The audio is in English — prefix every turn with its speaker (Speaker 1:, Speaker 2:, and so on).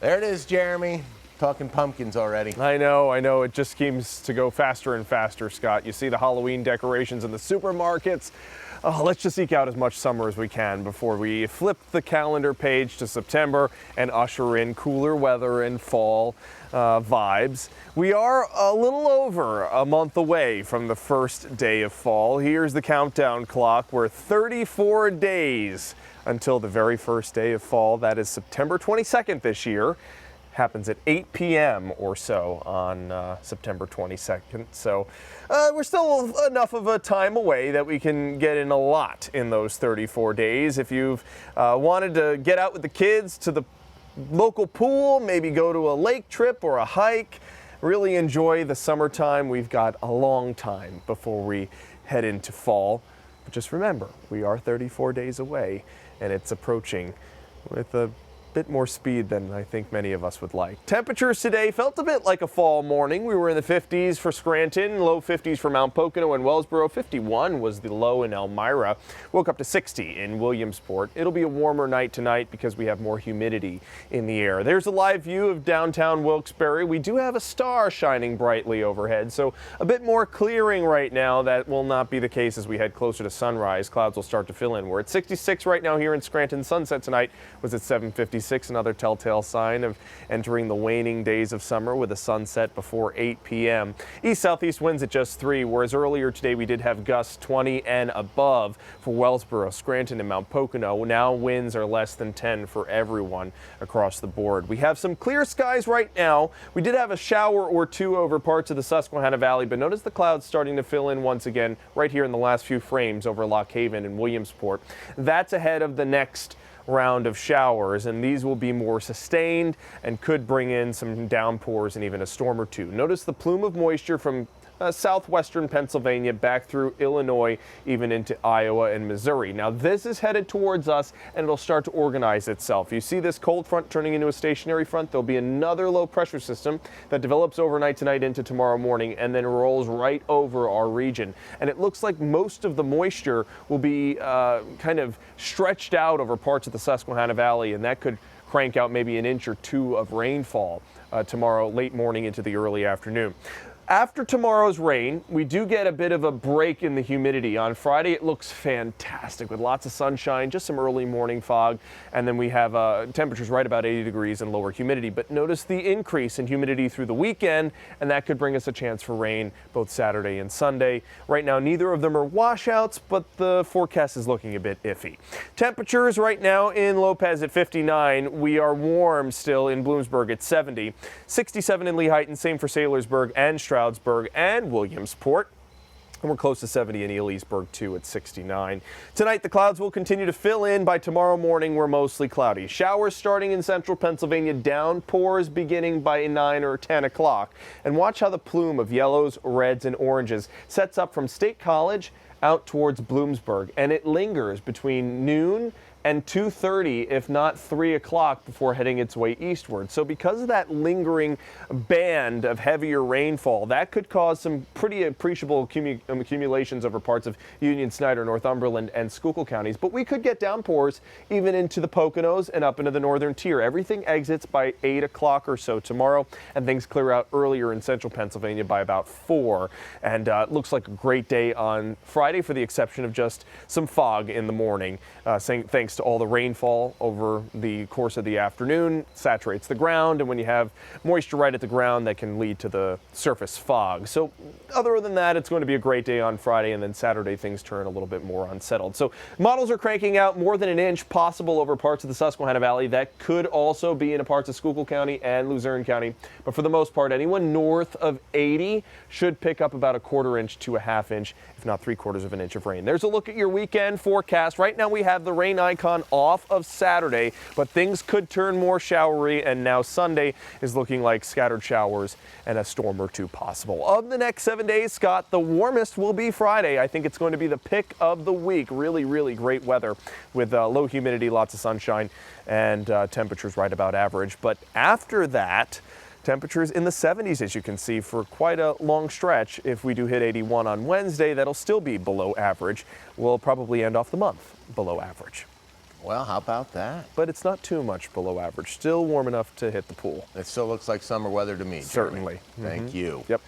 Speaker 1: There it is, Jeremy. Talking pumpkins already.
Speaker 2: I know. It just seems to go faster and faster, Scott. You see the Halloween decorations in the supermarkets. Oh, let's just eke out as much summer as we can before we flip the calendar page to September and usher in cooler weather and fall vibes. We are a little over a month away from the first day of fall. Here's the countdown clock. We're 34 days until the very first day of fall. That is September 22nd this year. Happens at 8 p.m. or so on September 22nd. So we're still enough of a time away that we can get in a lot in those 34 days. If you've wanted to get out with the kids to the local pool, maybe go to a lake trip or a hike, really enjoy the summertime, we've got a long time before we head into fall. But just remember, we are 34 days away, and it's approaching with a bit more speed than I think many of us would like. Temperatures today felt a bit like a fall morning. We were in the 50s for Scranton, low 50s for Mount Pocono and Wellsboro. 51 was the low in Elmira. Woke up to 60 in Williamsport. It'll be a warmer night tonight because we have more humidity in the air. There's a live view of downtown Wilkes-Barre. We do have a star shining brightly overhead, so a bit more clearing right now. That will not be the case as we head closer to sunrise. Clouds will start to fill in. We're at 66 right now here in Scranton. Sunset tonight was at 7:56. Another telltale sign of entering the waning days of summer with a sunset before 8 p.m. East-southeast winds at just 3, whereas earlier today we did have gusts 20 and above for Wellsboro, Scranton, and Mount Pocono. Now winds are less than 10 for everyone across the board. We have some clear skies right now. We did have a shower or two over parts of the Susquehanna Valley, but notice the clouds starting to fill in once again right here in the last few frames over Lock Haven and Williamsport. That's ahead of the next round of showers, and these will be more sustained and could bring in some downpours and even a storm or two. Notice the plume of moisture from southwestern Pennsylvania back through Illinois, even into Iowa and Missouri. Now this is headed towards us and it'll start to organize itself. You see this cold front turning into a stationary front. There'll be another low pressure system that develops overnight tonight into tomorrow morning and then rolls right over our region. And it looks like most of the moisture will be kind of stretched out over parts of the Susquehanna Valley, and that could crank out maybe an inch or two of rainfall tomorrow late morning into the early afternoon. After tomorrow's rain, we do get a bit of a break in the humidity. On Friday, it looks fantastic with lots of sunshine, just some early morning fog, and then we have temperatures right about 80 degrees and lower humidity. But notice the increase in humidity through the weekend, and that could bring us a chance for rain both Saturday and Sunday. Right now, neither of them are washouts, but the forecast is looking a bit iffy. Temperatures right now in Lopez at 59. We are warm still in Bloomsburg at 70. 67 in Lehigh, and same for Saylorsburg and Stroudsburg and Williamsport. And we're close to 70 in Elysburg, too, at 69. Tonight, the clouds will continue to fill in. By tomorrow morning, we're mostly cloudy. Showers starting in central Pennsylvania, downpours beginning by 9 or 10 o'clock. And watch how the plume of yellows, reds, and oranges sets up from State College out towards Bloomsburg. And it lingers between noon and 2:30, if not 3 o'clock, before heading its way eastward. So because of that lingering band of heavier rainfall, that could cause some pretty appreciable accumulations over parts of Union, Snyder, Northumberland, and Schuylkill counties. But we could get downpours even into the Poconos and up into the northern tier. Everything exits by 8 o'clock or so tomorrow, and things clear out earlier in central Pennsylvania by about 4. And it looks like a great day on Friday, for the exception of just some fog in the morning, thanks to all the rainfall over the course of the afternoon. Saturates the ground, and when you have moisture right at the ground, that can lead to the surface fog. So other than that, it's going to be a great day on Friday, and then Saturday things turn a little bit more unsettled. So models are cranking out more than an inch possible over parts of the Susquehanna Valley. That could also be in parts of Schuylkill County and Luzerne County, but for the most part, anyone north of 80 should pick up about a quarter inch to a half inch, if not 3/4 of an inch of rain. There's a look at your weekend forecast. Right now we have the rain icon off of Saturday, but things could turn more showery, and now Sunday is looking like scattered showers and a storm or two possible. Of the next 7 days, Scott, the warmest will be Friday. I think it's going to be the pick of the week. Really, really great weather with low humidity, lots of sunshine, and temperatures right about average. But after that, temperatures in the 70s, as you can see, for quite a long stretch. If we do hit 81 on Wednesday, that'll still be below average. We'll probably end off the month below average.
Speaker 1: Well, how about that?
Speaker 2: but it's not too much below average. Still warm enough to hit the pool.
Speaker 1: It still looks like summer weather to me, Jeremy.
Speaker 2: Certainly.
Speaker 1: Thank you.
Speaker 2: Yep.